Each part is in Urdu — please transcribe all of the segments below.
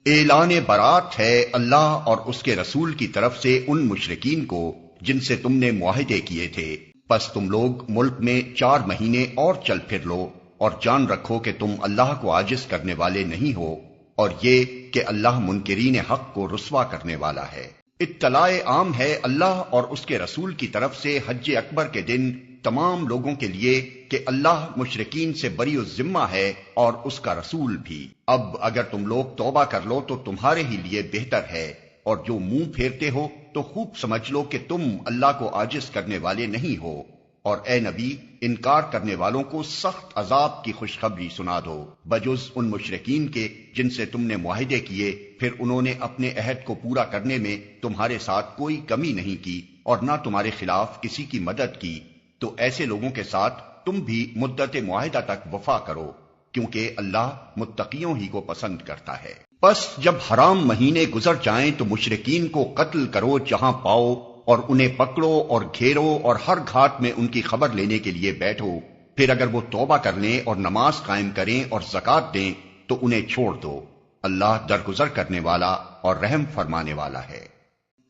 اعلان برات ہے اللہ اور اس کے رسول کی طرف سے ان مشرکین کو جن سے تم نے معاہدے کیے تھے، پس تم لوگ ملک میں 4 مہینے اور چل پھر لو، اور جان رکھو کہ تم اللہ کو عاجز کرنے والے نہیں ہو، اور یہ کہ اللہ منکرین حق کو رسوا کرنے والا ہے۔ اطلاع عام ہے اللہ اور اس کے رسول کی طرف سے حج اکبر کے دن تمام لوگوں کے لیے کہ اللہ مشرکین سے بری الذمہ ہے اور اس کا رسول بھی۔ اب اگر تم لوگ توبہ کر لو تو تمہارے ہی لیے بہتر ہے، اور جو منہ پھیرتے ہو تو خوب سمجھ لو کہ تم اللہ کو عاجز کرنے والے نہیں ہو، اور اے نبی انکار کرنے والوں کو سخت عذاب کی خوشخبری سنا دو، بجز ان مشرکین کے جن سے تم نے معاہدے کیے، پھر انہوں نے اپنے عہد کو پورا کرنے میں تمہارے ساتھ کوئی کمی نہیں کی اور نہ تمہارے خلاف کسی کی مدد کی، تو ایسے لوگوں کے ساتھ تم بھی مدت معاہدہ تک وفا کرو، کیونکہ اللہ متقیوں ہی کو پسند کرتا ہے۔ پس جب حرام مہینے گزر جائیں تو مشرکین کو قتل کرو جہاں پاؤ، اور انہیں پکڑو اور گھیرو اور ہر گھاٹ میں ان کی خبر لینے کے لیے بیٹھو، پھر اگر وہ توبہ کر لیں اور نماز قائم کریں اور زکوٰۃ دیں تو انہیں چھوڑ دو، اللہ درگزر کرنے والا اور رحم فرمانے والا ہے۔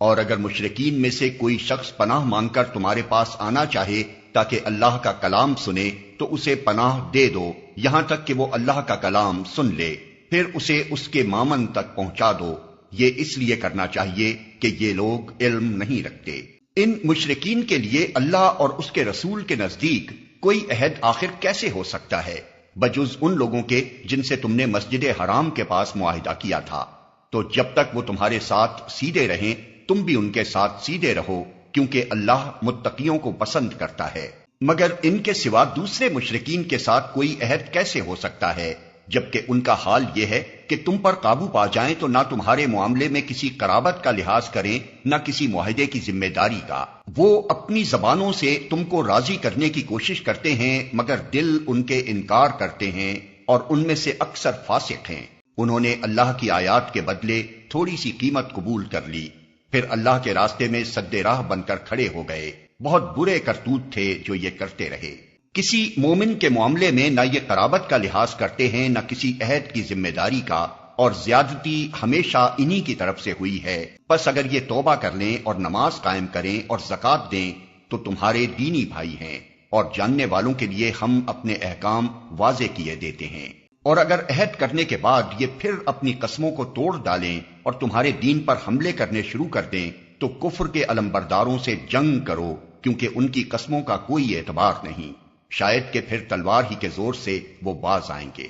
اور اگر مشرکین میں سے کوئی شخص پناہ مانگ کر تمہارے پاس آنا چاہے تاکہ اللہ کا کلام سنے تو اسے پناہ دے دو، یہاں تک کہ وہ اللہ کا کلام سن لے، پھر اسے اس کے مامن تک پہنچا دو، یہ اس لیے کرنا چاہیے کہ یہ لوگ علم نہیں رکھتے۔ ان مشرکین کے لیے اللہ اور اس کے رسول کے نزدیک کوئی عہد آخر کیسے ہو سکتا ہے بجز ان لوگوں کے جن سے تم نے مسجد حرام کے پاس معاہدہ کیا تھا؟ تو جب تک وہ تمہارے ساتھ سیدھے رہیں تم بھی ان کے ساتھ سیدھے رہو، کیونکہ اللہ متقیوں کو پسند کرتا ہے۔ مگر ان کے سوا دوسرے مشرکین کے ساتھ کوئی عہد کیسے ہو سکتا ہے جبکہ ان کا حال یہ ہے کہ تم پر قابو پا جائیں تو نہ تمہارے معاملے میں کسی قرابت کا لحاظ کریں نہ کسی معاہدے کی ذمہ داری کا۔ وہ اپنی زبانوں سے تم کو راضی کرنے کی کوشش کرتے ہیں مگر دل ان کے انکار کرتے ہیں، اور ان میں سے اکثر فاسق ہیں۔ انہوں نے اللہ کی آیات کے بدلے تھوڑی سی قیمت قبول کر لی، پھر اللہ کے راستے میں سد راہ بن کر کھڑے ہو گئے۔ بہت برے کرتوت تھے جو یہ کرتے رہے۔ کسی مومن کے معاملے میں نہ یہ قرابت کا لحاظ کرتے ہیں نہ کسی عہد کی ذمہ داری کا، اور زیادتی ہمیشہ انہی کی طرف سے ہوئی ہے۔ پس اگر یہ توبہ کر لیں اور نماز قائم کریں اور زکوٰۃ دیں تو تمہارے دینی بھائی ہیں، اور جاننے والوں کے لیے ہم اپنے احکام واضح کیے دیتے ہیں۔ اور اگر عہد کرنے کے بعد یہ پھر اپنی قسموں کو توڑ ڈالیں اور تمہارے دین پر حملے کرنے شروع کر دیں تو کفر کے علمبرداروں سے جنگ کرو، کیونکہ ان کی قسموں کا کوئی اعتبار نہیں، شاید کہ پھر تلوار ہی کے زور سے وہ باز آئیں گے۔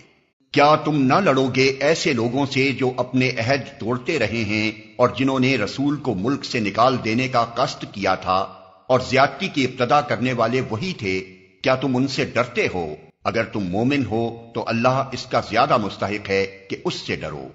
کیا تم نہ لڑو گے ایسے لوگوں سے جو اپنے عہد توڑتے رہے ہیں اور جنہوں نے رسول کو ملک سے نکال دینے کا قصد کیا تھا، اور زیادتی کی ابتدا کرنے والے وہی تھے؟ کیا تم ان سے ڈرتے ہو؟ اگر تم مومن ہو تو اللہ اس کا زیادہ مستحق ہے کہ اس سے ڈرو۔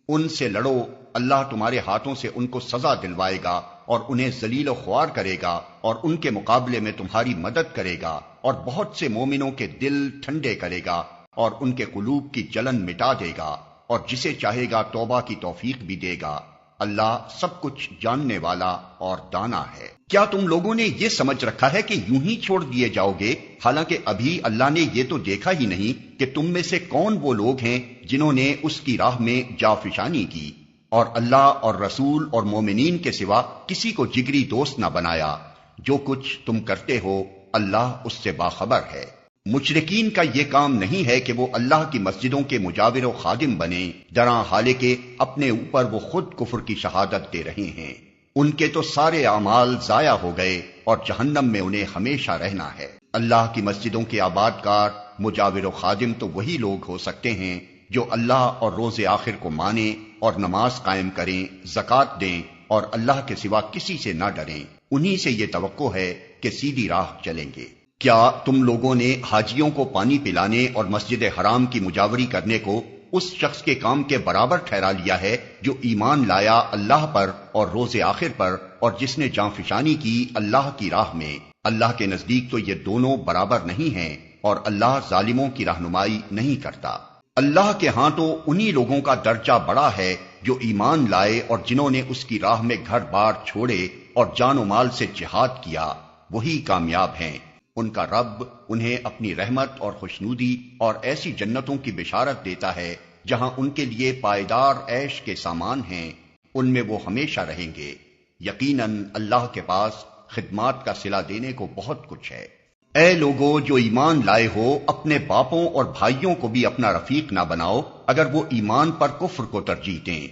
ان سے لڑو، اللہ تمہارے ہاتھوں سے ان کو سزا دلوائے گا اور انہیں ذلیل و خوار کرے گا، اور ان کے مقابلے میں تمہاری مدد کرے گا، اور بہت سے مومنوں کے دل ٹھنڈے کرے گا اور ان کے قلوب کی جلن مٹا دے گا، اور جسے چاہے گا توبہ کی توفیق بھی دے گا۔ اللہ سب کچھ جاننے والا اور دانا ہے۔ کیا تم لوگوں نے یہ سمجھ رکھا ہے کہ یوں ہی چھوڑ دیے جاؤ گے، حالانکہ ابھی اللہ نے یہ تو دیکھا ہی نہیں کہ تم میں سے کون وہ لوگ ہیں جنہوں نے اس کی راہ میں جافشانی کی، اور اللہ اور رسول اور مومنین کے سوا کسی کو جگری دوست نہ بنایا۔ جو کچھ تم کرتے ہو اللہ اس سے باخبر ہے۔ مشرکین کا یہ کام نہیں ہے کہ وہ اللہ کی مسجدوں کے مجاور و خادم بنے، درا حالے کہ اپنے اوپر وہ خود کفر کی شہادت دے رہے ہیں۔ ان کے تو سارے اعمال ضائع ہو گئے اور جہنم میں انہیں ہمیشہ رہنا ہے۔ اللہ کی مسجدوں کے آباد کار مجاور و خادم تو وہی لوگ ہو سکتے ہیں جو اللہ اور روز آخر کو مانیں اور نماز قائم کریں، زکوٰۃ دیں اور اللہ کے سوا کسی سے نہ ڈریں۔ انہی سے یہ توقع ہے کہ سیدھی راہ چلیں گے۔ کیا تم لوگوں نے حاجیوں کو پانی پلانے اور مسجد حرام کی مجاوری کرنے کو اس شخص کے کام کے برابر ٹھہرا لیا ہے جو ایمان لایا اللہ پر اور روز آخر پر، اور جس نے جانفشانی کی اللہ کی راہ میں؟ اللہ کے نزدیک تو یہ دونوں برابر نہیں ہیں، اور اللہ ظالموں کی رہنمائی نہیں کرتا۔ اللہ کے ہاں تو انہی لوگوں کا درجہ بڑا ہے جو ایمان لائے اور جنہوں نے اس کی راہ میں گھر بار چھوڑے اور جان و مال سے جہاد کیا، وہی کامیاب ہیں۔ ان کا رب انہیں اپنی رحمت اور خوشنودی اور ایسی جنتوں کی بشارت دیتا ہے جہاں ان کے لیے پائیدار عیش کے سامان ہیں، ان میں وہ ہمیشہ رہیں گے۔ یقیناً اللہ کے پاس خدمات کا صلہ دینے کو بہت کچھ ہے۔ اے لوگو جو ایمان لائے ہو، اپنے باپوں اور بھائیوں کو بھی اپنا رفیق نہ بناؤ اگر وہ ایمان پر کفر کو ترجیح دیں۔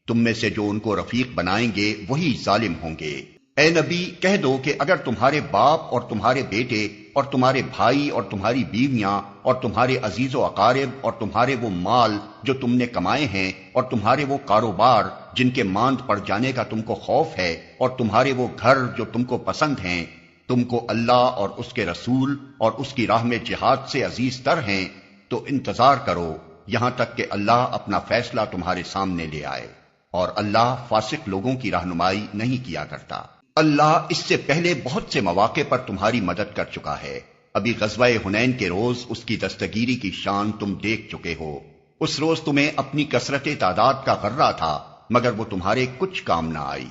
تم میں سے جو ان کو رفیق بنائیں گے وہی ظالم ہوں گے۔ اے نبی کہہ دو کہ اگر تمہارے باپ اور تمہارے بیٹے اور تمہارے بھائی اور تمہاری بیویاں اور تمہارے عزیز و اقارب اور تمہارے وہ مال جو تم نے کمائے ہیں اور تمہارے وہ کاروبار جن کے ماند پڑ جانے کا تم کو خوف ہے اور تمہارے وہ گھر جو تم کو پسند ہیں، تم کو اللہ اور اس کے رسول اور اس کی راہ میں جہاد سے عزیز تر ہیں، تو انتظار کرو یہاں تک کہ اللہ اپنا فیصلہ تمہارے سامنے لے آئے، اور اللہ فاسق لوگوں کی رہنمائی نہیں کیا کرتا۔ اللہ اس سے پہلے بہت سے مواقع پر تمہاری مدد کر چکا ہے۔ ابھی غزوہ حنین کے روز اس کی دستگیری کی شان تم دیکھ چکے ہو۔ اس روز تمہیں اپنی کثرت تعداد کا غرہ تھا، مگر وہ تمہارے کچھ کام نہ آئی،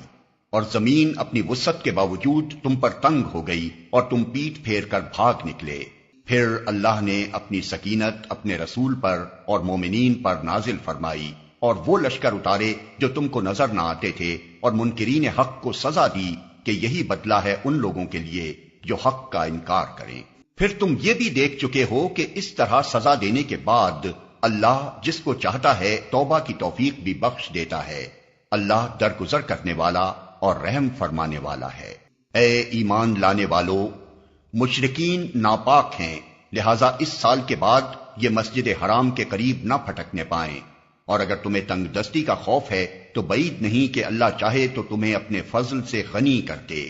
اور زمین اپنی وسعت کے باوجود تم پر تنگ ہو گئی اور تم پیٹ پھیر کر بھاگ نکلے۔ پھر اللہ نے اپنی سکینت اپنے رسول پر اور مومنین پر نازل فرمائی، اور وہ لشکر اتارے جو تم کو نظر نہ آتے تھے، اور منکرین حق کو سزا دی کہ یہی بدلہ ہے ان لوگوں کے لیے جو حق کا انکار کریں۔ پھر تم یہ بھی دیکھ چکے ہو کہ اس طرح سزا دینے کے بعد اللہ جس کو چاہتا ہے توبہ کی توفیق بھی بخش دیتا ہے۔ اللہ درگزر کرنے والا اور رحم فرمانے والا ہے۔ اے ایمان لانے والو، مشرکین ناپاک ہیں، لہذا اس سال کے بعد یہ مسجد حرام کے قریب نہ پھٹکنے پائیں، اور اگر تمہیں تنگ دستی کا خوف ہے تو بعید نہیں کہ اللہ چاہے تو تمہیں اپنے فضل سے غنی کر دے۔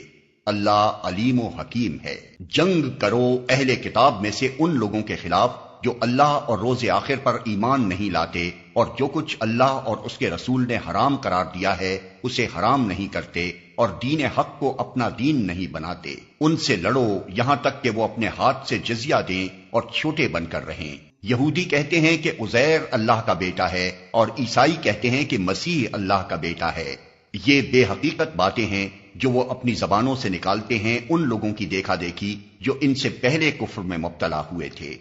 اللہ علیم و حکیم ہے۔ جنگ کرو اہل کتاب میں سے ان لوگوں کے خلاف جو اللہ اور روز آخر پر ایمان نہیں لاتے، اور جو کچھ اللہ اور اس کے رسول نے حرام قرار دیا ہے اسے حرام نہیں کرتے، اور دین حق کو اپنا دین نہیں بناتے۔ ان سے لڑو یہاں تک کہ وہ اپنے ہاتھ سے جزیہ دیں اور چھوٹے بن کر رہیں۔ یہودی کہتے ہیں کہ عزیر اللہ کا بیٹا ہے، اور عیسائی کہتے ہیں کہ مسیح اللہ کا بیٹا ہے۔ یہ بے حقیقت باتیں ہیں جو وہ اپنی زبانوں سے نکالتے ہیں ان لوگوں کی دیکھا دیکھی جو ان سے پہلے کفر میں مبتلا ہوئے تھے۔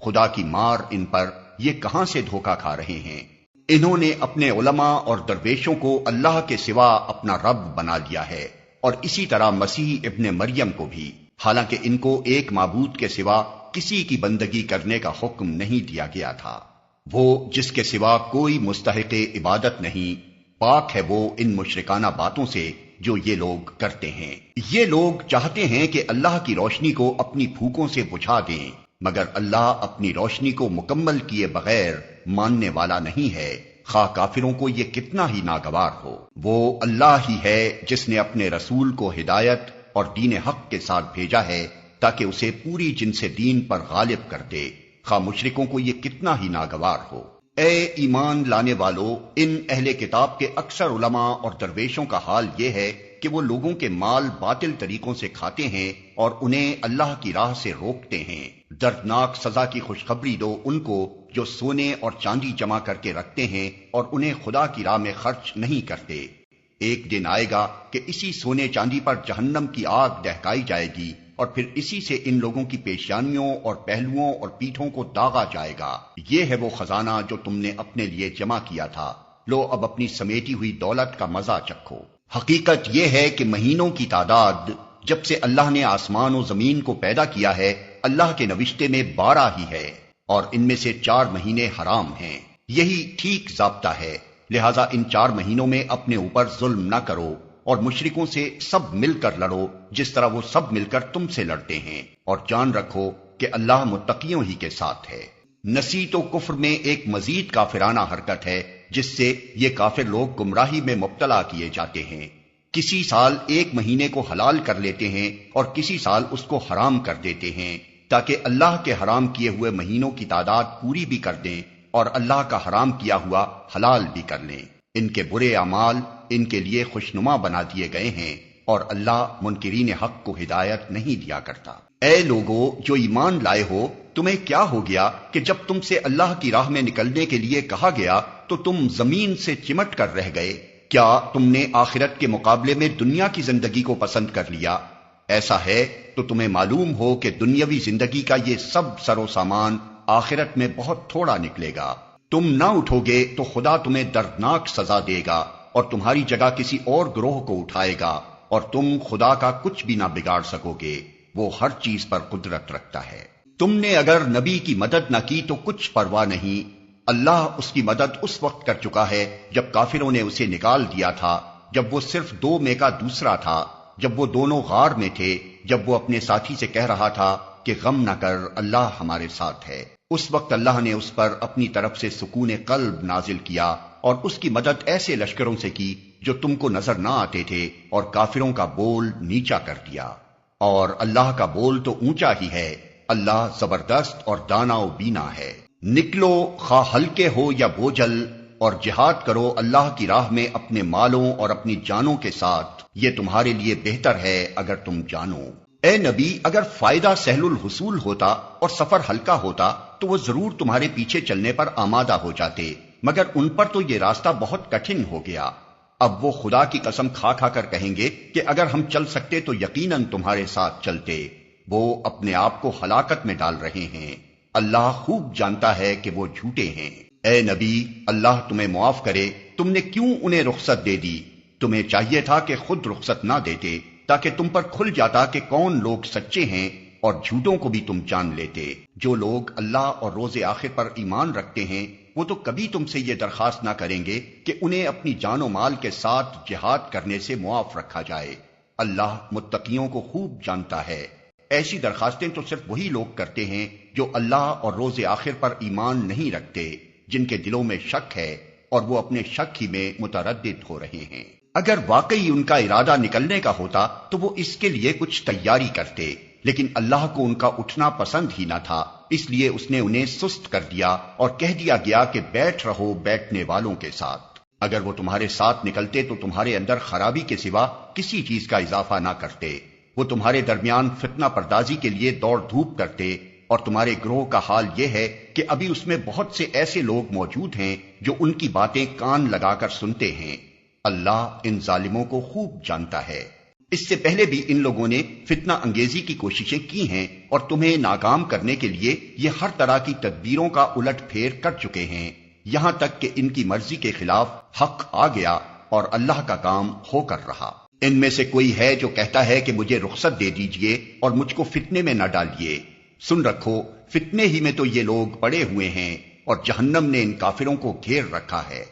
خدا کی مار ان پر، یہ کہاں سے دھوکہ کھا رہے ہیں۔ انہوں نے اپنے علماء اور درویشوں کو اللہ کے سوا اپنا رب بنا لیا ہے، اور اسی طرح مسیح ابن مریم کو بھی، حالانکہ ان کو ایک معبود کے سوا کسی کی بندگی کرنے کا حکم نہیں دیا گیا تھا۔ وہ جس کے سوا کوئی مستحق عبادت نہیں، پاک ہے وہ ان مشرکانہ باتوں سے جو یہ لوگ کرتے ہیں۔ یہ لوگ چاہتے ہیں کہ اللہ کی روشنی کو اپنی پھوکوں سے بجھا دیں، مگر اللہ اپنی روشنی کو مکمل کیے بغیر ماننے والا نہیں ہے، خواہ کافروں کو یہ کتنا ہی ناگوار ہو۔ وہ اللہ ہی ہے جس نے اپنے رسول کو ہدایت اور دین حق کے ساتھ بھیجا ہے تاکہ اسے پوری جنس دین پر غالب کر دے، خواہ مشرکوں کو یہ کتنا ہی ناگوار ہو۔ اے ایمان لانے والو، ان اہل کتاب کے اکثر علماء اور درویشوں کا حال یہ ہے کہ وہ لوگوں کے مال باطل طریقوں سے کھاتے ہیں اور انہیں اللہ کی راہ سے روکتے ہیں۔ دردناک سزا کی خوشخبری دو ان کو جو سونے اور چاندی جمع کر کے رکھتے ہیں اور انہیں خدا کی راہ میں خرچ نہیں کرتے۔ ایک دن آئے گا کہ اسی سونے چاندی پر جہنم کی آگ دہکائی جائے گی، اور پھر اسی سے ان لوگوں کی پیشانیوں اور پہلوؤں اور پیٹھوں کو داغا جائے گا۔ یہ ہے وہ خزانہ جو تم نے اپنے لیے جمع کیا تھا، لو اب اپنی سمیٹی ہوئی دولت کا مزہ چکھو۔ حقیقت یہ ہے کہ مہینوں کی تعداد جب سے اللہ نے آسمان و زمین کو پیدا کیا ہے اللہ کے نوشتے میں 12 ہی ہے، اور ان میں سے 4 مہینے حرام ہیں۔ یہی ٹھیک ضابطہ ہے، لہذا ان 4 مہینوں میں اپنے اوپر ظلم نہ کرو، اور مشرکوں سے سب مل کر لڑو جس طرح وہ سب مل کر تم سے لڑتے ہیں، اور جان رکھو کہ اللہ متقیوں ہی کے ساتھ ہے۔ نسیت و کفر میں ایک مزید کافرانہ حرکت ہے جس سے یہ کافر لوگ گمراہی میں مبتلا کیے جاتے ہیں۔ کسی سال 1 مہینے کو حلال کر لیتے ہیں اور کسی سال اس کو حرام کر دیتے ہیں، تاکہ اللہ کے حرام کیے ہوئے مہینوں کی تعداد پوری بھی کر دیں اور اللہ کا حرام کیا ہوا حلال بھی کر لیں۔ ان کے برے اعمال ان کے لیے خوشنما بنا دیے گئے ہیں، اور اللہ منکرین حق کو ہدایت نہیں دیا کرتا۔ اے لوگو جو ایمان لائے ہو، تمہیں کیا ہو گیا کہ جب تم سے اللہ کی راہ میں نکلنے کے لیے کہا گیا تو تم زمین سے چمٹ کر رہ گئے؟ کیا تم نے آخرت کے مقابلے میں دنیا کی زندگی کو پسند کر لیا؟ ایسا ہے تو تمہیں معلوم ہو کہ دنیاوی زندگی کا یہ سب سر و سامان آخرت میں بہت تھوڑا نکلے گا۔ تم نہ اٹھوگے تو خدا تمہیں دردناک سزا دے گا اور تمہاری جگہ کسی اور گروہ کو اٹھائے گا، اور تم خدا کا کچھ بھی نہ بگاڑ سکو گے، وہ ہر چیز پر قدرت رکھتا ہے۔ تم نے اگر نبی کی مدد نہ کی تو کچھ پرواہ نہیں، اللہ اس کی مدد اس وقت کر چکا ہے جب کافروں نے اسے نکال دیا تھا، جب وہ صرف 2 میں کا دوسرا تھا، جب وہ دونوں غار میں تھے، جب وہ اپنے ساتھی سے کہہ رہا تھا کہ غم نہ کر، اللہ ہمارے ساتھ ہے۔ اس وقت اللہ نے اس پر اپنی طرف سے سکون قلب نازل کیا اور اس کی مدد ایسے لشکروں سے کی جو تم کو نظر نہ آتے تھے، اور کافروں کا بول نیچا کر دیا۔ اور اللہ کا بول تو اونچا ہی ہے، اللہ زبردست اور دانا و بینا ہے۔ نکلو خواہ ہلکے ہو یا بوجھل، اور جہاد کرو اللہ کی راہ میں اپنے مالوں اور اپنی جانوں کے ساتھ، یہ تمہارے لیے بہتر ہے اگر تم جانو۔ اے نبی، اگر فائدہ سہل الحصول ہوتا اور سفر ہلکا ہوتا تو وہ ضرور تمہارے پیچھے چلنے پر آمادہ ہو جاتے، مگر ان پر تو یہ راستہ بہت کٹھن ہو گیا۔ اب وہ خدا کی قسم کھا کھا کر کہیں گے کہ اگر ہم چل سکتے تو یقیناً تمہارے ساتھ چلتے۔ وہ اپنے آپ کو ہلاکت میں ڈال رہے ہیں، اللہ خوب جانتا ہے کہ وہ جھوٹے ہیں۔ اے نبی، اللہ تمہیں معاف کرے، تم نے کیوں انہیں رخصت دے دی؟ تمہیں چاہیے تھا کہ خود رخصت نہ دیتے، تاکہ تم پر کھل جاتا کہ کون لوگ سچے ہیں، اور جھوٹوں کو بھی تم جان لیتے۔ جو لوگ اللہ اور روز آخر پر ایمان رکھتے ہیں وہ تو کبھی تم سے یہ درخواست نہ کریں گے کہ انہیں اپنی جان و مال کے ساتھ جہاد کرنے سے معاف رکھا جائے۔ اللہ متقیوں کو خوب جانتا ہے۔ ایسی درخواستیں تو صرف وہی لوگ کرتے ہیں جو اللہ اور روز آخر پر ایمان نہیں رکھتے، جن کے دلوں میں شک ہے اور وہ اپنے شک ہی میں متردد ہو رہے ہیں۔ اگر واقعی ان کا ارادہ نکلنے کا ہوتا تو وہ اس کے لیے کچھ تیاری کرتے، لیکن اللہ کو ان کا اٹھنا پسند ہی نہ تھا، اس لیے اس نے انہیں سست کر دیا اور کہہ دیا گیا کہ بیٹھ رہو بیٹھنے والوں کے ساتھ۔ اگر وہ تمہارے ساتھ نکلتے تو تمہارے اندر خرابی کے سوا کسی چیز کا اضافہ نہ کرتے۔ وہ تمہارے درمیان فتنہ پردازی کے لیے دوڑ دھوپ کرتے، اور تمہارے گروہ کا حال یہ ہے کہ ابھی اس میں بہت سے ایسے لوگ موجود ہیں جو ان کی باتیں کان لگا کر سنتے ہیں۔ اللہ ان ظالموں کو خوب جانتا ہے۔ اس سے پہلے بھی ان لوگوں نے فتنہ انگیزی کی کوششیں کی ہیں اور تمہیں ناکام کرنے کے لیے یہ ہر طرح کی تدبیروں کا الٹ پھیر کر چکے ہیں، یہاں تک کہ ان کی مرضی کے خلاف حق آ گیا اور اللہ کا کام ہو کر رہا۔ ان میں سے کوئی ہے جو کہتا ہے کہ مجھے رخصت دے دیجئے اور مجھ کو فتنے میں نہ ڈالیے۔ سن رکھو، فتنے ہی میں تو یہ لوگ پڑے ہوئے ہیں اور جہنم نے ان کافروں کو گھیر رکھا ہے۔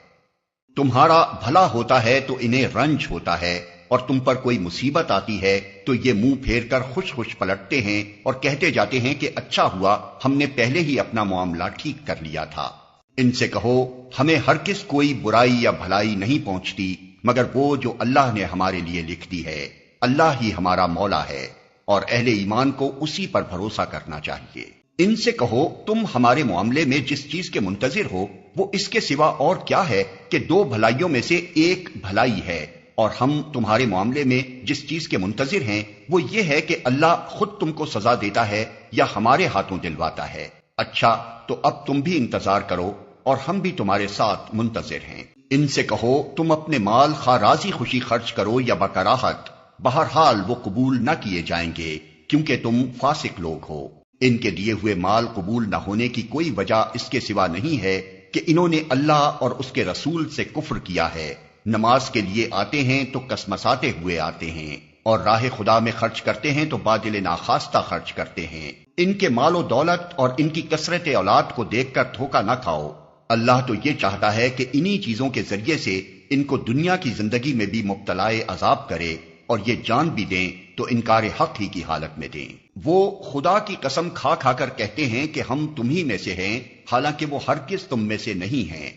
تمہارا بھلا ہوتا ہے تو انہیں رنج ہوتا ہے، اور تم پر کوئی مصیبت آتی ہے تو یہ منہ پھیر کر خوش خوش پلٹتے ہیں اور کہتے جاتے ہیں کہ اچھا ہوا ہم نے پہلے ہی اپنا معاملہ ٹھیک کر لیا تھا۔ ان سے کہو، ہمیں ہرگز کوئی برائی یا بھلائی نہیں پہنچتی مگر وہ جو اللہ نے ہمارے لیے لکھ دی ہے۔ اللہ ہی ہمارا مولا ہے اور اہل ایمان کو اسی پر بھروسہ کرنا چاہیے۔ ان سے کہو، تم ہمارے معاملے میں جس چیز کے منتظر ہو وہ اس کے سوا اور کیا ہے کہ 2 بھلائیوں میں سے ایک بھلائی ہے، اور ہم تمہارے معاملے میں جس چیز کے منتظر ہیں وہ یہ ہے کہ اللہ خود تم کو سزا دیتا ہے یا ہمارے ہاتھوں دلواتا ہے۔ اچھا تو اب تم بھی انتظار کرو اور ہم بھی تمہارے ساتھ منتظر ہیں۔ ان سے کہو، تم اپنے مال خواہ راضی خوشی خرچ کرو یا بکراہت، بہرحال وہ قبول نہ کیے جائیں گے کیونکہ تم فاسق لوگ ہو۔ ان کے دیے ہوئے مال قبول نہ ہونے کی کوئی وجہ اس کے سوا نہیں ہے کہ انہوں نے اللہ اور اس کے رسول سے کفر کیا ہے۔ نماز کے لیے آتے ہیں تو کسمساتے ہوئے آتے ہیں، اور راہ خدا میں خرچ کرتے ہیں تو بادل ناخواستہ خرچ کرتے ہیں۔ ان کے مال و دولت اور ان کی کثرت اولاد کو دیکھ کر دھوکہ نہ کھاؤ، اللہ تو یہ چاہتا ہے کہ انہی چیزوں کے ذریعے سے ان کو دنیا کی زندگی میں بھی مبتلا عذاب کرے، اور یہ جان بھی دیں تو انکار حق ہی کی حالت میں دیں۔ وہ خدا کی قسم کھا کھا کر کہتے ہیں کہ ہم تمہی میں سے ہیں، حالانکہ وہ ہرگز تم میں سے نہیں ہیں۔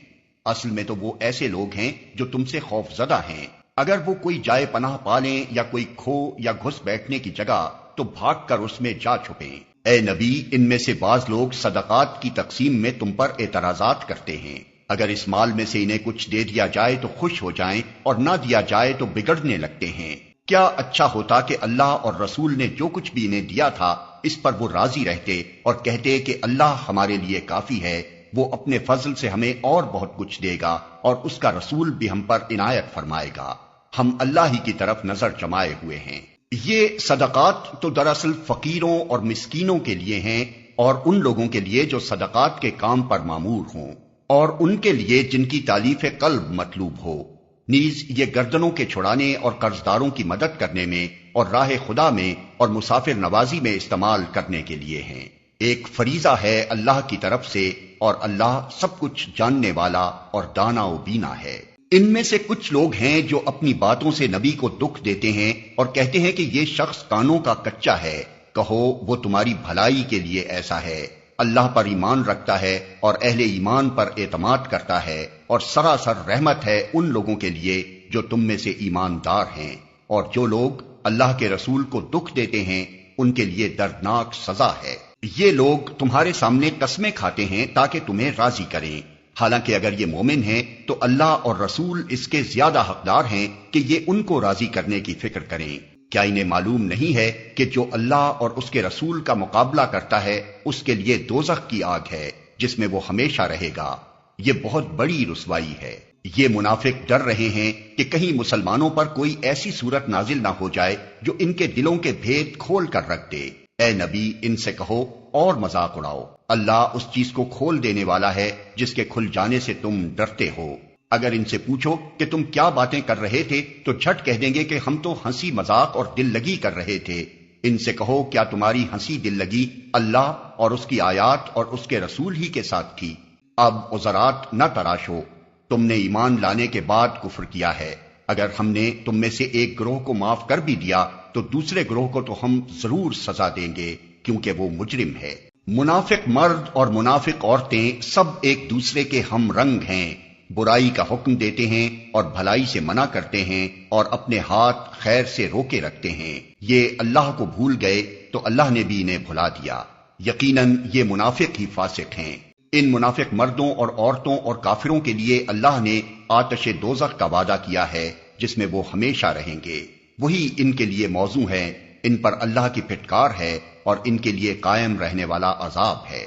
اصل میں تو وہ ایسے لوگ ہیں جو تم سے خوف زدہ ہیں۔ اگر وہ کوئی جائے پناہ پالیں یا کوئی کھو یا گھس بیٹھنے کی جگہ تو بھاگ کر اس میں جا چھپیں۔ اے نبی، ان میں سے بعض لوگ صدقات کی تقسیم میں تم پر اعتراضات کرتے ہیں۔ اگر اس مال میں سے انہیں کچھ دے دیا جائے تو خوش ہو جائیں، اور نہ دیا جائے تو بگڑنے لگتے ہیں۔ کیا اچھا ہوتا کہ اللہ اور رسول نے جو کچھ بھی انہیں دیا تھا اس پر وہ راضی رہتے اور کہتے کہ اللہ ہمارے لیے کافی ہے، وہ اپنے فضل سے ہمیں اور بہت کچھ دے گا اور اس کا رسول بھی ہم پر عنایت فرمائے گا، ہم اللہ ہی کی طرف نظر جمائے ہوئے ہیں۔ یہ صدقات تو دراصل فقیروں اور مسکینوں کے لیے ہیں اور ان لوگوں کے لیے جو صدقات کے کام پر مامور ہوں۔ اور ان کے لیے جن کی تالیف قلب مطلوب ہو، نیز یہ گردنوں کے چھڑانے اور قرضداروں کی مدد کرنے میں اور راہ خدا میں اور مسافر نوازی میں استعمال کرنے کے لیے ہیں۔ ایک فریضہ ہے اللہ کی طرف سے، اور اللہ سب کچھ جاننے والا اور دانا و بینا ہے۔ ان میں سے کچھ لوگ ہیں جو اپنی باتوں سے نبی کو دکھ دیتے ہیں اور کہتے ہیں کہ یہ شخص کانوں کا کچا ہے۔ کہو وہ تمہاری بھلائی کے لیے ایسا ہے، اللہ پر ایمان رکھتا ہے اور اہل ایمان پر اعتماد کرتا ہے، اور سراسر رحمت ہے ان لوگوں کے لیے جو تم میں سے ایماندار ہیں، اور جو لوگ اللہ کے رسول کو دکھ دیتے ہیں ان کے لیے دردناک سزا ہے۔ یہ لوگ تمہارے سامنے قسمیں کھاتے ہیں تاکہ تمہیں راضی کریں، حالانکہ اگر یہ مومن ہیں تو اللہ اور رسول اس کے زیادہ حقدار ہیں کہ یہ ان کو راضی کرنے کی فکر کریں۔ کیا انہیں معلوم نہیں ہے کہ جو اللہ اور اس کے رسول کا مقابلہ کرتا ہے اس کے لیے دوزخ کی آگ ہے جس میں وہ ہمیشہ رہے گا؟ یہ بہت بڑی رسوائی ہے۔ یہ منافق ڈر رہے ہیں کہ کہیں مسلمانوں پر کوئی ایسی صورت نازل نہ ہو جائے جو ان کے دلوں کے بھید کھول کر رکھ دے۔ اے نبی ان سے کہو اور مذاق اڑاؤ، اللہ اس چیز کو کھول دینے والا ہے جس کے کھل جانے سے تم ڈرتے ہو۔ اگر ان سے پوچھو کہ تم کیا باتیں کر رہے تھے تو جھٹ کہہ دیں گے کہ ہم تو ہنسی مذاق اور دل لگی کر رہے تھے۔ ان سے کہو کیا تمہاری ہنسی دل لگی اللہ اور اس کی آیات اور اس کے رسول ہی کے ساتھ تھی؟ اب عذرات نہ تراشو، تم نے ایمان لانے کے بعد کفر کیا ہے۔ اگر ہم نے تم میں سے ایک گروہ کو معاف کر بھی دیا تو دوسرے گروہ کو تو ہم ضرور سزا دیں گے کیونکہ وہ مجرم ہے۔ منافق مرد اور منافق عورتیں سب ایک دوسرے کے ہم رنگ ہیں، برائی کا حکم دیتے ہیں اور بھلائی سے منع کرتے ہیں اور اپنے ہاتھ خیر سے روکے رکھتے ہیں۔ یہ اللہ کو بھول گئے تو اللہ نے بھی انہیں بھلا دیا۔ یقیناً یہ منافق ہی فاسق ہیں۔ ان منافق مردوں اور عورتوں اور کافروں کے لیے اللہ نے آتش دوزخ کا وعدہ کیا ہے جس میں وہ ہمیشہ رہیں گے۔ وہی ان کے لیے موزوں ہے، ان پر اللہ کی پھٹکار ہے اور ان کے لیے قائم رہنے والا عذاب ہے۔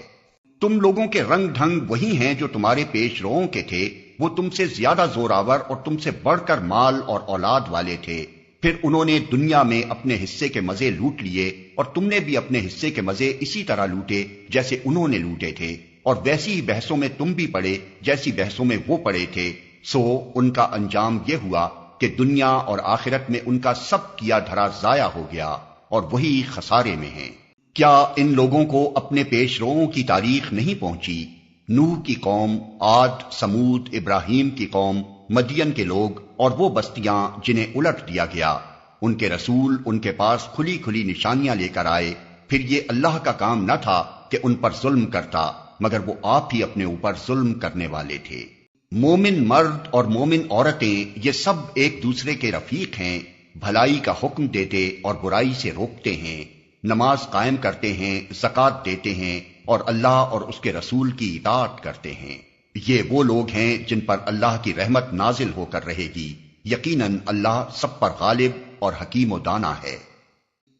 تم لوگوں کے رنگ ڈھنگ وہی ہیں جو تمہارے پیش روؤں کے تھے، وہ تم سے زیادہ زور آور اور تم سے بڑھ کر مال اور اولاد والے تھے۔ پھر انہوں نے دنیا میں اپنے حصے کے مزے لوٹ لیے اور تم نے بھی اپنے حصے کے مزے اسی طرح لوٹے جیسے انہوں نے لوٹے تھے، اور ویسی ہی بحثوں میں تم بھی پڑے جیسی بحثوں میں وہ پڑے تھے۔ سو ان کا انجام یہ ہوا کہ دنیا اور آخرت میں ان کا سب کیا دھرا ضائع ہو گیا اور وہی خسارے میں ہیں۔ کیا ان لوگوں کو اپنے پیش روؤں کی تاریخ نہیں پہنچی؟ نوح کی قوم، عاد، سمود، ابراہیم کی قوم، مدین کے لوگ اور وہ بستیاں جنہیں الٹ دیا گیا۔ ان کے رسول ان کے پاس کھلی کھلی نشانیاں لے کر آئے، پھر یہ اللہ کا کام نہ تھا کہ ان پر ظلم کرتا، مگر وہ آپ ہی اپنے اوپر ظلم کرنے والے تھے۔ مومن مرد اور مومن عورتیں یہ سب ایک دوسرے کے رفیق ہیں، بھلائی کا حکم دیتے اور برائی سے روکتے ہیں، نماز قائم کرتے ہیں، زکوٰۃ دیتے ہیں اور اللہ اور اس کے رسول کی اطاعت کرتے ہیں۔ یہ وہ لوگ ہیں جن پر اللہ کی رحمت نازل ہو کر رہے گی۔ یقیناً اللہ سب پر غالب اور حکیم و دانا ہے۔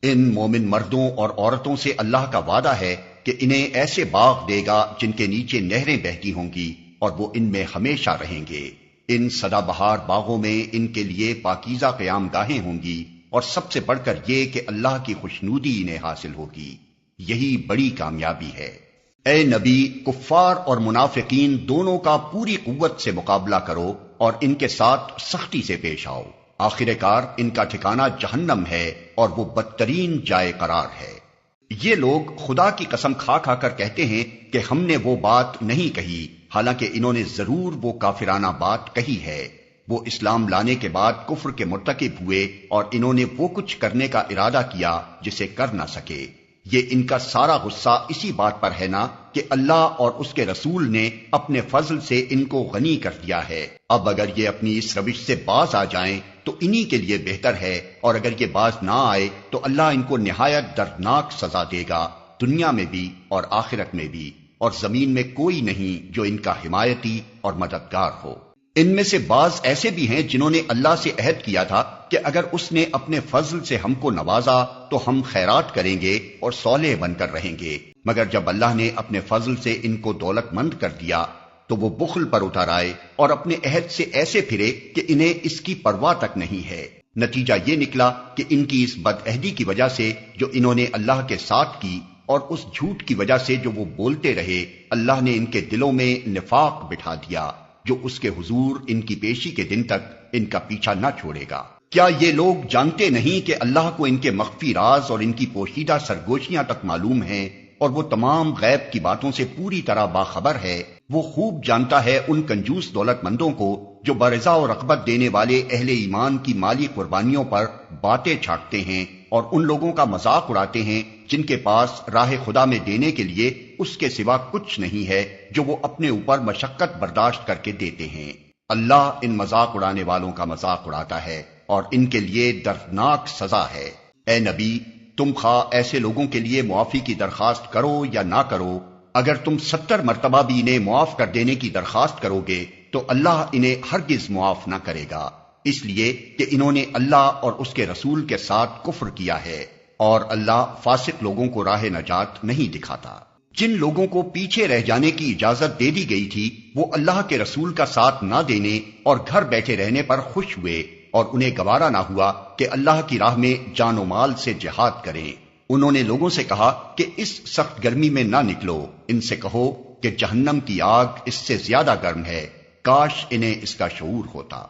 ان مومن مردوں اور عورتوں سے اللہ کا وعدہ ہے کہ انہیں ایسے باغ دے گا جن کے نیچے نہریں بہتی ہوں گی اور وہ ان میں ہمیشہ رہیں گے۔ ان سدا بہار باغوں میں ان کے لیے پاکیزہ قیام گاہیں ہوں گی، اور سب سے بڑھ کر یہ کہ اللہ کی خوشنودی انہیں حاصل ہوگی۔ یہی بڑی کامیابی ہے۔ اے نبی، کفار اور منافقین دونوں کا پوری قوت سے مقابلہ کرو اور ان کے ساتھ سختی سے پیش آؤ۔ آخر کار ان کا ٹھکانہ جہنم ہے اور وہ بدترین جائے قرار ہے۔ یہ لوگ خدا کی قسم کھا کھا کر کہتے ہیں کہ ہم نے وہ بات نہیں کہی، حالانکہ انہوں نے ضرور وہ کافرانہ بات کہی ہے۔ وہ اسلام لانے کے بعد کفر کے مرتکب ہوئے اور انہوں نے وہ کچھ کرنے کا ارادہ کیا جسے کر نہ سکے۔ یہ ان کا سارا غصہ اسی بات پر ہے نا کہ اللہ اور اس کے رسول نے اپنے فضل سے ان کو غنی کر دیا ہے۔ اب اگر یہ اپنی اس روش سے باز آ جائیں تو انہی کے لیے بہتر ہے، اور اگر یہ باز نہ آئے تو اللہ ان کو نہایت دردناک سزا دے گا، دنیا میں بھی اور آخرت میں بھی، اور زمین میں کوئی نہیں جو ان کا حمایتی اور مددگار ہو۔ ان میں سے بعض ایسے بھی ہیں جنہوں نے اللہ سے عہد کیا تھا کہ اگر اس نے اپنے فضل سے ہم کو نوازا تو ہم خیرات کریں گے اور صالح بن کر رہیں گے، مگر جب اللہ نے اپنے فضل سے ان کو دولت مند کر دیا تو وہ بخل پر اتر آئے اور اپنے عہد سے ایسے پھرے کہ انہیں اس کی پرواہ تک نہیں ہے۔ نتیجہ یہ نکلا کہ ان کی اس بد عہدی کی وجہ سے جو انہوں نے اللہ کے ساتھ کی، اور اس جھوٹ کی وجہ سے جو وہ بولتے رہے اللہ نے ان کے دلوں میں نفاق بٹھا دیا جو اس کے حضور ان کی پیشی کے دن تک ان کا پیچھا نہ چھوڑے گا۔ کیا یہ لوگ جانتے نہیں کہ اللہ کو ان کے مخفی راز اور ان کی پوشیدہ سرگوشیاں تک معلوم ہیں، اور وہ تمام غیب کی باتوں سے پوری طرح باخبر ہے؟ وہ خوب جانتا ہے ان کنجوس دولت مندوں کو جو برضا اور رغبت دینے والے اہل ایمان کی مالی قربانیوں پر باتیں چھاٹتے ہیں اور ان لوگوں کا مذاق اڑاتے ہیں جن کے پاس راہ خدا میں دینے کے لیے اس کے سوا کچھ نہیں ہے جو وہ اپنے اوپر مشقت برداشت کر کے دیتے ہیں۔ اللہ ان مذاق اڑانے والوں کا مذاق اڑاتا ہے اور ان کے لیے دردناک سزا ہے۔ اے نبی، تم خواہ ایسے لوگوں کے لیے معافی کی درخواست کرو یا نہ کرو، اگر تم 70 مرتبہ بھی انہیں معاف کر دینے کی درخواست کرو گے تو اللہ انہیں ہرگز معاف نہ کرے گا، اس لیے کہ انہوں نے اللہ اور اس کے رسول کے ساتھ کفر کیا ہے، اور اللہ فاسق لوگوں کو راہ نجات نہیں دکھاتا۔ جن لوگوں کو پیچھے رہ جانے کی اجازت دے دی گئی تھی وہ اللہ کے رسول کا ساتھ نہ دینے اور گھر بیٹھے رہنے پر خوش ہوئے، اور انہیں گوارا نہ ہوا کہ اللہ کی راہ میں جان و مال سے جہاد کریں۔ انہوں نے لوگوں سے کہا کہ اس سخت گرمی میں نہ نکلو، ان سے کہو کہ جہنم کی آگ اس سے زیادہ گرم ہے، کاش انہیں اس کا شعور ہوتا۔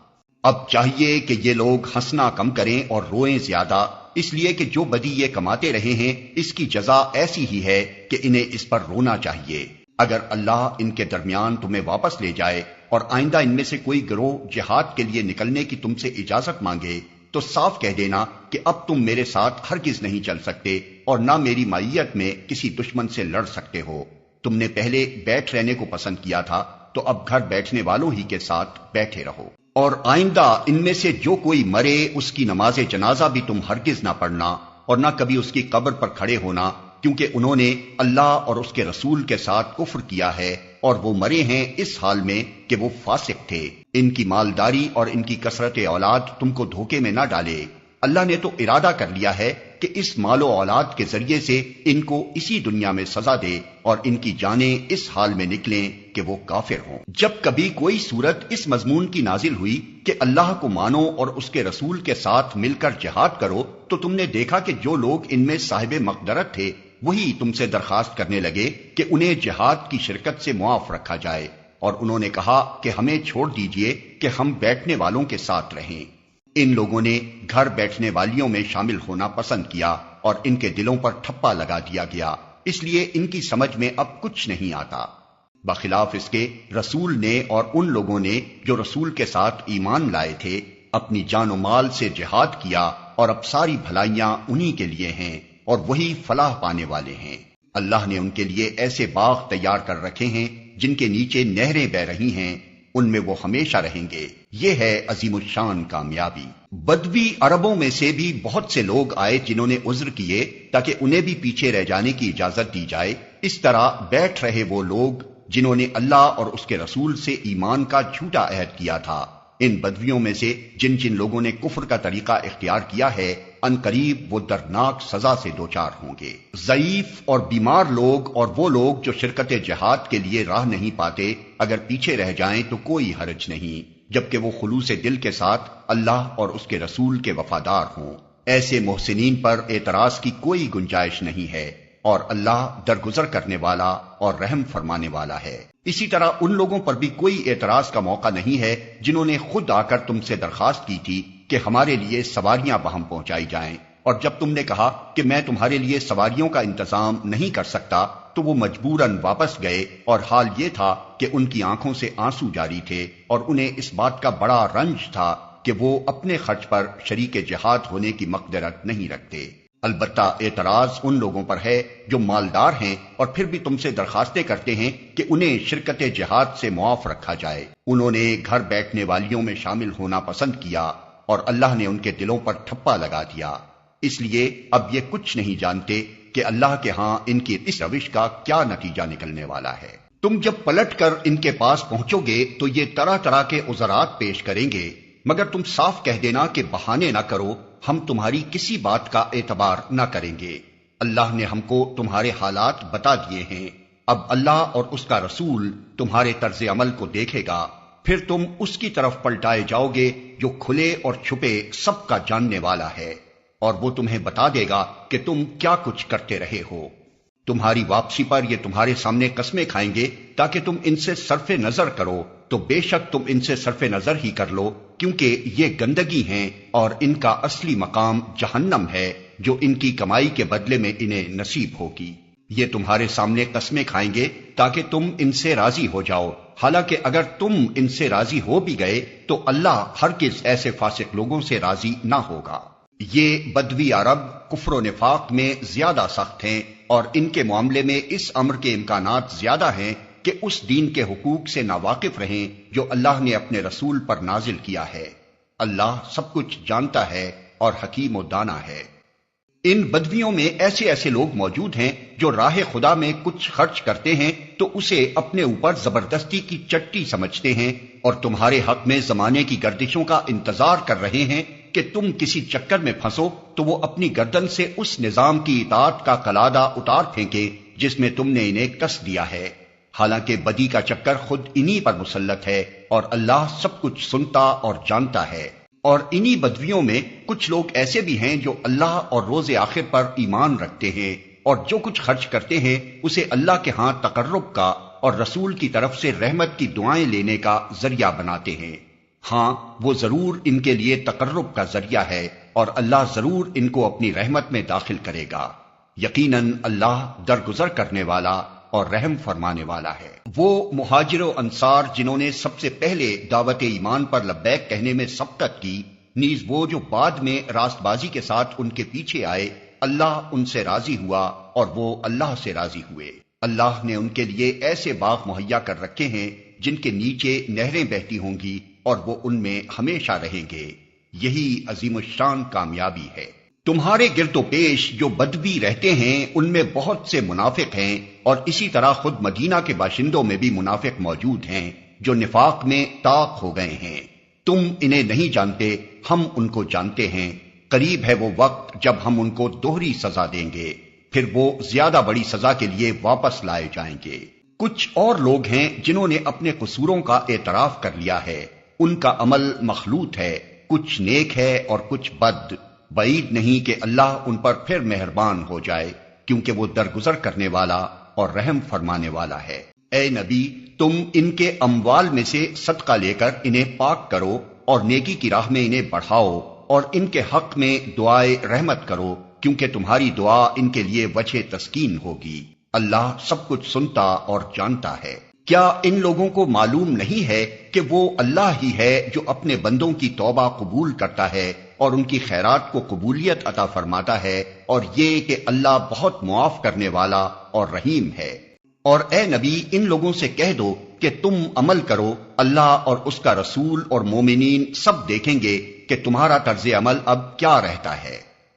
اب چاہیے کہ یہ لوگ ہنسنا کم کریں اور روئیں زیادہ، اس لیے کہ جو بدی یہ کماتے رہے ہیں اس کی جزا ایسی ہی ہے کہ انہیں اس پر رونا چاہیے۔ اگر اللہ ان کے درمیان تمہیں واپس لے جائے اور آئندہ ان میں سے کوئی گروہ جہاد کے لیے نکلنے کی تم سے اجازت مانگے تو صاف کہہ دینا کہ اب تم میرے ساتھ ہرگز نہیں چل سکتے اور نہ میری معیت میں کسی دشمن سے لڑ سکتے ہو۔ تم نے پہلے بیٹھ رہنے کو پسند کیا تھا تو اب گھر بیٹھنے والوں ہی کے ساتھ بیٹھے رہو، اور آئندہ ان میں سے جو کوئی مرے اس کی نماز جنازہ بھی تم ہرگز نہ پڑھنا اور نہ کبھی اس کی قبر پر کھڑے ہونا، کیونکہ انہوں نے اللہ اور اس کے رسول کے ساتھ کفر کیا ہے اور وہ مرے ہیں اس حال میں کہ وہ فاسق تھے۔ ان کی مالداری اور ان کی کثرت اولاد تم کو دھوکے میں نہ ڈالے، اللہ نے تو ارادہ کر لیا ہے کہ اس مال و اولاد کے ذریعے سے ان کو اسی دنیا میں سزا دے اور ان کی جانیں اس حال میں نکلیں کہ وہ کافر ہوں۔ جب کبھی کوئی صورت اس مضمون کی نازل ہوئی کہ اللہ کو مانو اور اس کے رسول کے ساتھ مل کر جہاد کرو تو تم نے دیکھا کہ جو لوگ ان میں صاحب مقدرت تھے وہی تم سے درخواست کرنے لگے کہ انہیں جہاد کی شرکت سے معاف رکھا جائے، اور انہوں نے کہا کہ ہمیں چھوڑ دیجئے کہ ہم بیٹھنے والوں کے ساتھ رہیں۔ ان لوگوں نے گھر بیٹھنے والیوں میں شامل ہونا پسند کیا اور ان کے دلوں پر ٹھپا لگا دیا گیا، اس لیے ان کی سمجھ میں اب کچھ نہیں آتا۔ بخلاف اس کے رسول نے اور ان لوگوں نے جو رسول کے ساتھ ایمان لائے تھے اپنی جان و مال سے جہاد کیا، اور اب ساری بھلائیاں انہی کے لیے ہیں اور وہی فلاح پانے والے ہیں۔ اللہ نے ان کے لیے ایسے باغ تیار کر رکھے ہیں جن کے نیچے نہریں بہ رہی ہیں، ان میں وہ ہمیشہ رہیں گے۔ یہ ہے عظیم الشان کامیابی۔ بدوی عربوں میں سے بھی بہت سے لوگ آئے جنہوں نے عذر کیے تاکہ انہیں بھی پیچھے رہ جانے کی اجازت دی جائے۔ اس طرح بیٹھ رہے وہ لوگ جنہوں نے اللہ اور اس کے رسول سے ایمان کا جھوٹا عہد کیا تھا۔ ان بدویوں میں سے جن جن لوگوں نے کفر کا طریقہ اختیار کیا ہے ان قریب وہ دردناک سزا سے دوچار ہوں گے۔ ضعیف اور بیمار لوگ اور وہ لوگ جو شرکت جہاد کے لیے راہ نہیں پاتے اگر پیچھے رہ جائیں تو کوئی حرج نہیں، جبکہ وہ خلوص دل کے ساتھ اللہ اور اس کے رسول کے وفادار ہوں۔ ایسے محسنین پر اعتراض کی کوئی گنجائش نہیں ہے، اور اللہ درگزر کرنے والا اور رحم فرمانے والا ہے۔ اسی طرح ان لوگوں پر بھی کوئی اعتراض کا موقع نہیں ہے جنہوں نے خود آ کر تم سے درخواست کی تھی کہ ہمارے لیے سواریاں بہم پہنچائی جائیں، اور جب تم نے کہا کہ میں تمہارے لیے سواریوں کا انتظام نہیں کر سکتا تو وہ مجبوراً واپس گئے، اور حال یہ تھا کہ ان کی آنکھوں سے آنسو جاری تھے اور انہیں اس بات کا بڑا رنج تھا کہ وہ اپنے خرچ پر شریک جہاد ہونے کی مقدرت نہیں رکھتے۔ البتہ اعتراض ان لوگوں پر ہے جو مالدار ہیں اور پھر بھی تم سے درخواستیں کرتے ہیں کہ انہیں شرکت جہاد سے معاف رکھا جائے۔ انہوں نے گھر بیٹھنے والیوں میں شامل ہونا پسند کیا اور اللہ نے ان کے دلوں پر ٹھپا لگا دیا، اس لیے اب یہ کچھ نہیں جانتے کہ اللہ کے ہاں ان کی اس روش کا کیا نتیجہ نکلنے والا ہے۔ تم جب پلٹ کر ان کے پاس پہنچو گے تو یہ طرح طرح کے عذرات پیش کریں گے، مگر تم صاف کہہ دینا کہ بہانے نہ کرو، ہم تمہاری کسی بات کا اعتبار نہ کریں گے۔ اللہ نے ہم کو تمہارے حالات بتا دیے ہیں، اب اللہ اور اس کا رسول تمہارے طرز عمل کو دیکھے گا، پھر تم اس کی طرف پلٹائے جاؤ گے جو کھلے اور چھپے سب کا جاننے والا ہے، اور وہ تمہیں بتا دے گا کہ تم کیا کچھ کرتے رہے ہو۔ تمہاری واپسی پر یہ تمہارے سامنے قسمیں کھائیں گے تاکہ تم ان سے صرف نظر کرو، تو بے شک تم ان سے صرف نظر ہی کر لو، کیونکہ یہ گندگی ہیں اور ان کا اصلی مقام جہنم ہے جو ان کی کمائی کے بدلے میں انہیں نصیب ہوگی۔ یہ تمہارے سامنے قسمیں کھائیں گے تاکہ تم ان سے راضی ہو جاؤ، حالانکہ اگر تم ان سے راضی ہو بھی گئے تو اللہ ہرگز ایسے فاسق لوگوں سے راضی نہ ہوگا۔ یہ بدوی عرب کفر و نفاق میں زیادہ سخت ہیں اور ان کے معاملے میں اس امر کے امکانات زیادہ ہیں کہ اس دین کے حقوق سے ناواقف رہیں جو اللہ نے اپنے رسول پر نازل کیا ہے۔ اللہ سب کچھ جانتا ہے اور حکیم و دانا ہے۔ ان بدویوں میں ایسے لوگ موجود ہیں جو راہ خدا میں کچھ خرچ کرتے ہیں تو اسے اپنے اوپر زبردستی کی چٹی سمجھتے ہیں اور تمہارے حق میں زمانے کی گردشوں کا انتظار کر رہے ہیں کہ تم کسی چکر میں پھنسو تو وہ اپنی گردن سے اس نظام کی اطاعت کا قلادہ اتار پھینکے جس میں تم نے انہیں کس دیا ہے، حالانکہ بدی کا چکر خود انہی پر مسلط ہے اور اللہ سب کچھ سنتا اور جانتا ہے۔ اور انہی بدویوں میں کچھ لوگ ایسے بھی ہیں جو اللہ اور روز آخر پر ایمان رکھتے ہیں اور جو کچھ خرچ کرتے ہیں اسے اللہ کے ہاں تقرب کا اور رسول کی طرف سے رحمت کی دعائیں لینے کا ذریعہ بناتے ہیں۔ ہاں وہ ضرور ان کے لیے تقرب کا ذریعہ ہے اور اللہ ضرور ان کو اپنی رحمت میں داخل کرے گا۔ یقیناً اللہ درگزر کرنے والا اور رحم فرمانے والا ہے۔ وہ مہاجر و انصار جنہوں نے سب سے پہلے دعوت ایمان پر لبیک کہنے میں سبقت کی، نیز وہ جو بعد میں راست بازی کے ساتھ ان کے پیچھے آئے، اللہ ان سے راضی ہوا اور وہ اللہ سے راضی ہوئے۔ اللہ نے ان کے لیے ایسے باغ مہیا کر رکھے ہیں جن کے نیچے نہریں بہتی ہوں گی اور وہ ان میں ہمیشہ رہیں گے۔ یہی عظیم الشان کامیابی ہے۔ تمہارے گرد و پیش جو بدوی رہتے ہیں ان میں بہت سے منافق ہیں اور اسی طرح خود مدینہ کے باشندوں میں بھی منافق موجود ہیں جو نفاق میں طاق ہو گئے ہیں۔ تم انہیں نہیں جانتے، ہم ان کو جانتے ہیں۔ قریب ہے وہ وقت جب ہم ان کو دوہری سزا دیں گے، پھر وہ زیادہ بڑی سزا کے لیے واپس لائے جائیں گے۔ کچھ اور لوگ ہیں جنہوں نے اپنے قصوروں کا اعتراف کر لیا ہے، ان کا عمل مخلوط ہے، کچھ نیک ہے اور کچھ بد۔ بعید نہیں کہ اللہ ان پر پھر مہربان ہو جائے، کیونکہ وہ درگزر کرنے والا اور رحم فرمانے والا ہے۔ اے نبی، تم ان کے اموال میں سے صدقہ لے کر انہیں پاک کرو اور نیکی کی راہ میں انہیں بڑھاؤ اور ان کے حق میں دعائے رحمت کرو، کیونکہ تمہاری دعا ان کے لیے وجہ تسکین ہوگی۔ اللہ سب کچھ سنتا اور جانتا ہے۔ کیا ان لوگوں کو معلوم نہیں ہے کہ وہ اللہ ہی ہے جو اپنے بندوں کی توبہ قبول کرتا ہے اور ان کی خیرات کو قبولیت عطا فرماتا ہے، اور یہ کہ اللہ بہت معاف کرنے والا اور رحیم ہے۔ اور اے نبی، ان لوگوں سے کہہ دو کہ تم عمل کرو، اللہ اور اس کا رسول اور مومنین سب دیکھیں گے کہ تمہارا طرز عمل اب کیا رہتا ہے،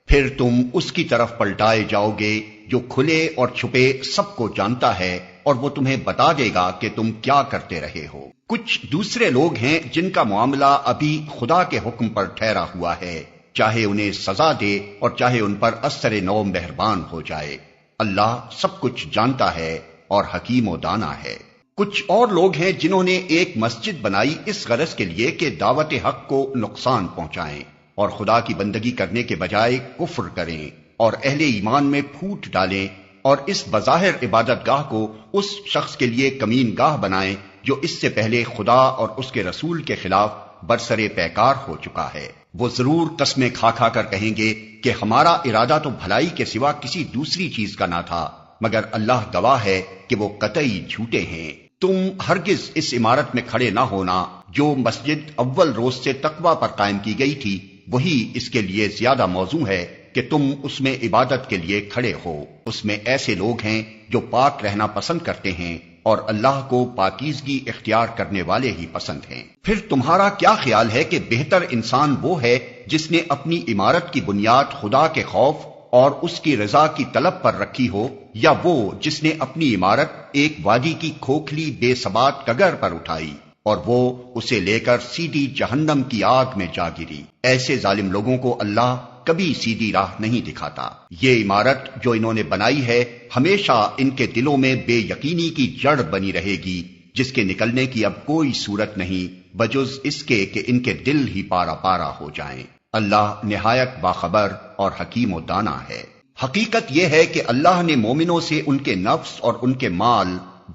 پھر تم اس کی طرف پلٹائے جاؤ گے جو کھلے اور چھپے سب کو جانتا ہے، اور وہ تمہیں بتا دے گا کہ تم کیا کرتے رہے ہو۔ کچھ دوسرے لوگ ہیں جن کا معاملہ ابھی خدا کے حکم پر ٹھہرا ہوا ہے، چاہے انہیں سزا دے اور چاہے ان پر اثر نو مہربان ہو جائے۔ اللہ سب کچھ جانتا ہے اور حکیم و دانا ہے۔ کچھ اور لوگ ہیں جنہوں نے ایک مسجد بنائی اس غرض کے لیے کہ دعوت حق کو نقصان پہنچائیں اور خدا کی بندگی کرنے کے بجائے کفر کریں اور اہل ایمان میں پھوٹ ڈالیں، اور اس بظاہر عبادت گاہ کو اس شخص کے لیے کمین گاہ بنائیں جو اس سے پہلے خدا اور اس کے رسول کے خلاف برسرے پیکار ہو چکا ہے۔ وہ ضرور قسمیں کھا کھا کر کہیں گے کہ ہمارا ارادہ تو بھلائی کے سوا کسی دوسری چیز کا نہ تھا، مگر اللہ گواہ ہے کہ وہ قطعی جھوٹے ہیں۔ تم ہرگز اس عمارت میں کھڑے نہ ہونا جو مسجد اول روز سے تقوی پر قائم کی گئی تھی، وہی اس کے لیے زیادہ موزوں ہے کہ تم اس میں عبادت کے لیے کھڑے ہو۔ اس میں ایسے لوگ ہیں جو پاک رہنا پسند کرتے ہیں اور اللہ کو پاکیزگی اختیار کرنے والے ہی پسند ہیں۔ پھر تمہارا کیا خیال ہے کہ بہتر انسان وہ ہے جس نے اپنی عمارت کی بنیاد خدا کے خوف اور اس کی رضا کی طلب پر رکھی ہو، یا وہ جس نے اپنی عمارت ایک وادی کی کھوکھلی بے ثبات کگر پر اٹھائی اور وہ اسے لے کر سیدھی جہنم کی آگ میں جا گری؟ ایسے ظالم لوگوں کو اللہ کبھی سیدھی راہ نہیں دکھاتا۔ یہ عمارت جو انہوں نے بنائی ہے ہمیشہ ان کے دلوں میں بے یقینی کی جڑ بنی رہے گی، جس کے نکلنے کی اب کوئی صورت نہیں بجز اس کے کہ ان کے دل ہی پارا پارا ہو جائیں۔ اللہ نہایت باخبر اور حکیم و دانا ہے۔ حقیقت یہ ہے کہ اللہ نے مومنوں سے ان کے نفس اور ان کے مال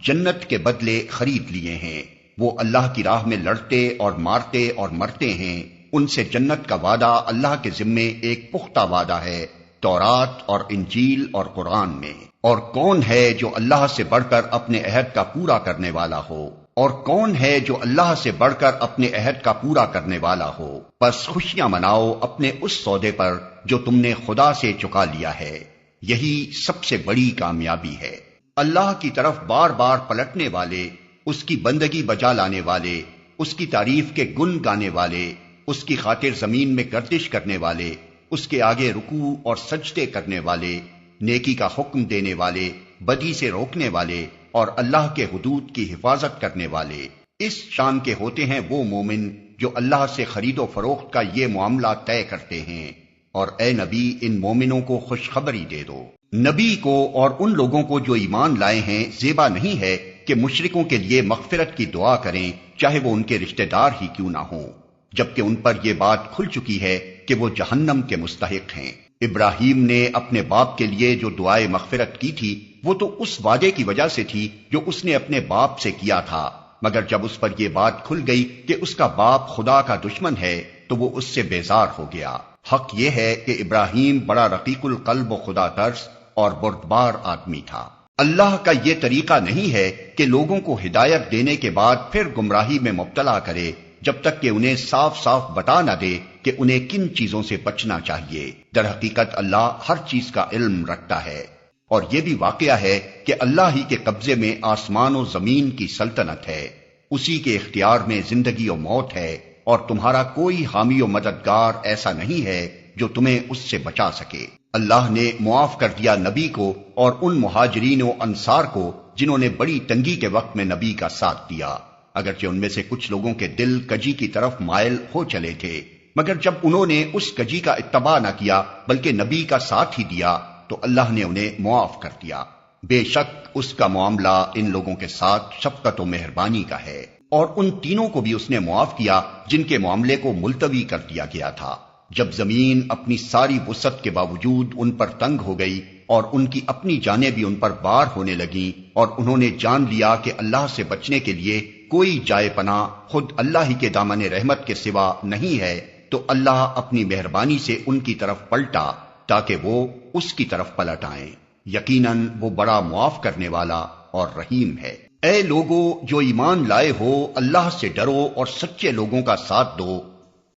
جنت کے بدلے خرید لیے ہیں۔ وہ اللہ کی راہ میں لڑتے اور مارتے اور مرتے ہیں، ان سے جنت کا وعدہ اللہ کے ذمے ایک پختہ وعدہ ہے، تورات اور انجیل اور قرآن میں۔ اور کون ہے جو اللہ سے بڑھ کر اپنے عہد کا پورا کرنے والا ہو؟ اور کون ہے جو اللہ سے بڑھ کر اپنے عہد کا پورا کرنے والا ہو؟ بس خوشیاں مناؤ اپنے اس سودے پر جو تم نے خدا سے چکا لیا ہے، یہی سب سے بڑی کامیابی ہے۔ اللہ کی طرف بار بار پلٹنے والے، اس کی بندگی بجا لانے والے، اس کی تعریف کے گن گانے والے، اس کی خاطر زمین میں گردش کرنے والے، اس کے آگے رکوع اور سجدے کرنے والے، نیکی کا حکم دینے والے، بدی سے روکنے والے اور اللہ کے حدود کی حفاظت کرنے والے، اس شان کے ہوتے ہیں وہ مومن جو اللہ سے خرید و فروخت کا یہ معاملہ طے کرتے ہیں۔ اور اے نبی، ان مومنوں کو خوشخبری دے دو۔ نبی کو اور ان لوگوں کو جو ایمان لائے ہیں زیبا نہیں ہے کہ مشرکوں کے لیے مغفرت کی دعا کریں، چاہے وہ ان کے رشتہ دار ہی کیوں نہ ہوں، جبکہ ان پر یہ بات کھل چکی ہے کہ وہ جہنم کے مستحق ہیں۔ ابراہیم نے اپنے باپ کے لیے جو دعائے مغفرت کی تھی وہ تو اس وعدے کی وجہ سے تھی جو اس نے اپنے باپ سے کیا تھا، مگر جب اس پر یہ بات کھل گئی کہ اس کا باپ خدا کا دشمن ہے تو وہ اس سے بیزار ہو گیا۔ حق یہ ہے کہ ابراہیم بڑا رقیق القلب و خدا ترس اور بردبار آدمی تھا۔ اللہ کا یہ طریقہ نہیں ہے کہ لوگوں کو ہدایت دینے کے بعد پھر گمراہی میں مبتلا کرے جب تک کہ انہیں صاف صاف بتا نہ دے کہ انہیں کن چیزوں سے بچنا چاہیے۔ در حقیقت اللہ ہر چیز کا علم رکھتا ہے، اور یہ بھی واقعہ ہے کہ اللہ ہی کے قبضے میں آسمان و زمین کی سلطنت ہے، اسی کے اختیار میں زندگی و موت ہے، اور تمہارا کوئی حامی و مددگار ایسا نہیں ہے جو تمہیں اس سے بچا سکے۔ اللہ نے معاف کر دیا نبی کو اور ان مہاجرین و انصار کو جنہوں نے بڑی تنگی کے وقت میں نبی کا ساتھ دیا، اگرچہ ان میں سے کچھ لوگوں کے دل کجی کی طرف مائل ہو چلے تھے، مگر جب انہوں نے اس کجی کا اتباع نہ کیا بلکہ نبی کا ساتھ ہی دیا تو اللہ نے انہیں معاف کر دیا۔ بے شک اس کا معاملہ ان لوگوں کے ساتھ شفقت و مہربانی کا ہے، اور ان تینوں کو بھی اس نے معاف کیا جن کے معاملے کو ملتوی کر دیا گیا تھا، جب زمین اپنی ساری وسعت کے باوجود ان پر تنگ ہو گئی اور ان کی اپنی جانیں بھی ان پر بار ہونے لگیں، اور انہوں نے جان لیا کہ اللہ سے بچنے کے لیے کوئی جائے پناہ خود اللہ ہی کے دامن رحمت کے سوا نہیں ہے، تو اللہ اپنی مہربانی سے ان کی طرف پلٹا تاکہ وہ اس کی طرف پلٹ آئیں۔ یقیناً وہ بڑا معاف کرنے والا اور رحیم ہے۔ اے لوگو جو ایمان لائے ہو، اللہ سے ڈرو اور سچے لوگوں کا ساتھ دو۔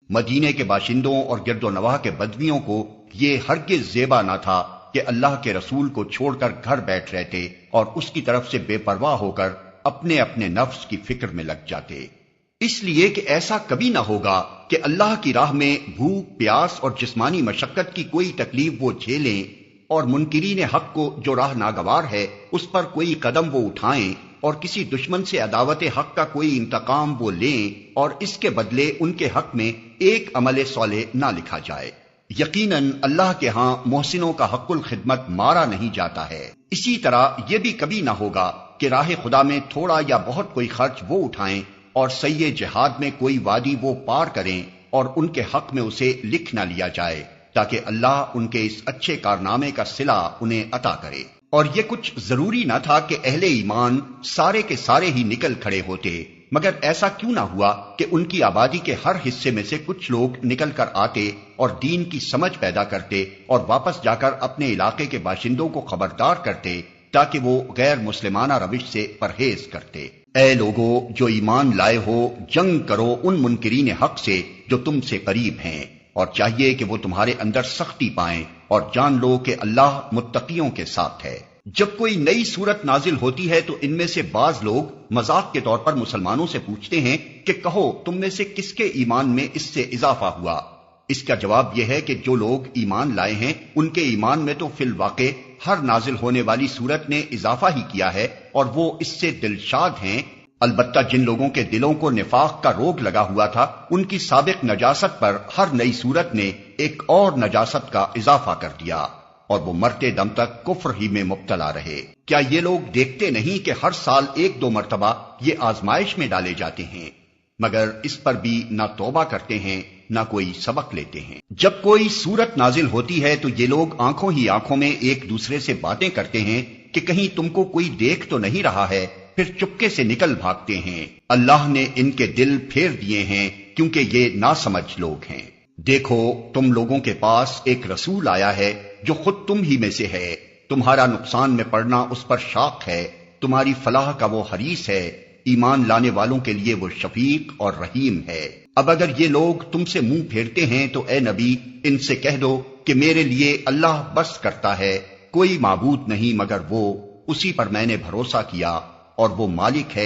مدینے کے باشندوں اور گرد و نواح کے بدویوں کو یہ ہرگز زیبا نہ تھا کہ اللہ کے رسول کو چھوڑ کر گھر بیٹھ رہتے اور اس کی طرف سے بے پرواہ ہو کر اپنے اپنے نفس کی فکر میں لگ جاتے، اس لیے کہ ایسا کبھی نہ ہوگا کہ اللہ کی راہ میں بھوک، پیاس اور جسمانی مشقت کی کوئی تکلیف وہ جھیلیں، اور منکرین حق کو جو راہ ناگوار ہے اس پر کوئی قدم وہ اٹھائیں، اور کسی دشمن سے عداوت حق کا کوئی انتقام وہ لیں، اور اس کے بدلے ان کے حق میں ایک عمل صالح نہ لکھا جائے۔ یقیناً اللہ کے ہاں محسنوں کا حق الخدمت مارا نہیں جاتا ہے۔ اسی طرح یہ بھی کبھی نہ ہوگا کہ راہ خدا میں تھوڑا یا بہت کوئی خرچ وہ اٹھائیں اور سعی جہاد میں کوئی وادی وہ پار کریں اور ان کے حق میں اسے لکھ نہ لیا جائے، تاکہ اللہ ان کے اس اچھے کارنامے کا صلہ انہیں عطا کرے۔ اور یہ کچھ ضروری نہ تھا کہ اہل ایمان سارے کے سارے ہی نکل کھڑے ہوتے، مگر ایسا کیوں نہ ہوا کہ ان کی آبادی کے ہر حصے میں سے کچھ لوگ نکل کر آتے اور دین کی سمجھ پیدا کرتے اور واپس جا کر اپنے علاقے کے باشندوں کو خبردار کرتے تاکہ وہ غیر مسلمانہ روش سے پرہیز کرتے۔ اے لوگو جو ایمان لائے ہو، جنگ کرو ان منکرین حق سے جو تم سے قریب ہیں، اور چاہیے کہ وہ تمہارے اندر سختی پائیں، اور جان لو کہ اللہ متقیوں کے ساتھ ہے۔ جب کوئی نئی صورت نازل ہوتی ہے تو ان میں سے بعض لوگ مذاق کے طور پر مسلمانوں سے پوچھتے ہیں کہ کہو تم میں سے کس کے ایمان میں اس سے اضافہ ہوا؟ اس کا جواب یہ ہے کہ جو لوگ ایمان لائے ہیں ان کے ایمان میں تو فی الواقع ہر نازل ہونے والی صورت نے اضافہ ہی کیا ہے، اور وہ اس سے دلشاد ہیں۔ البتہ جن لوگوں کے دلوں کو نفاق کا روگ لگا ہوا تھا ان کی سابق نجاست پر ہر نئی صورت نے ایک اور نجاست کا اضافہ کر دیا، اور وہ مرتے دم تک کفر ہی میں مبتلا رہے۔ کیا یہ لوگ دیکھتے نہیں کہ ہر سال ایک دو مرتبہ یہ آزمائش میں ڈالے جاتے ہیں، مگر اس پر بھی نہ توبہ کرتے ہیں نہ کوئی سبق لیتے ہیں۔ جب کوئی سورت نازل ہوتی ہے تو یہ لوگ آنکھوں ہی آنکھوں میں ایک دوسرے سے باتیں کرتے ہیں کہ کہیں تم کو کوئی دیکھ تو نہیں رہا ہے، پھر چپکے سے نکل بھاگتے ہیں۔ اللہ نے ان کے دل پھیر دیے ہیں کیونکہ یہ ناسمجھ لوگ ہیں۔ دیکھو تم لوگوں کے پاس ایک رسول آیا ہے جو خود تم ہی میں سے ہے، تمہارا نقصان میں پڑنا اس پر شاق ہے، تمہاری فلاح کا وہ حریص ہے، ایمان لانے والوں کے لیے وہ شفیق اور رحیم ہے۔ اب اگر یہ لوگ تم سے منہ پھیرتے ہیں تو اے نبی ان سے کہہ دو کہ میرے لیے اللہ بس کرتا ہے، کوئی معبود نہیں مگر وہ، اسی پر میں نے بھروسہ کیا اور وہ مالک ہے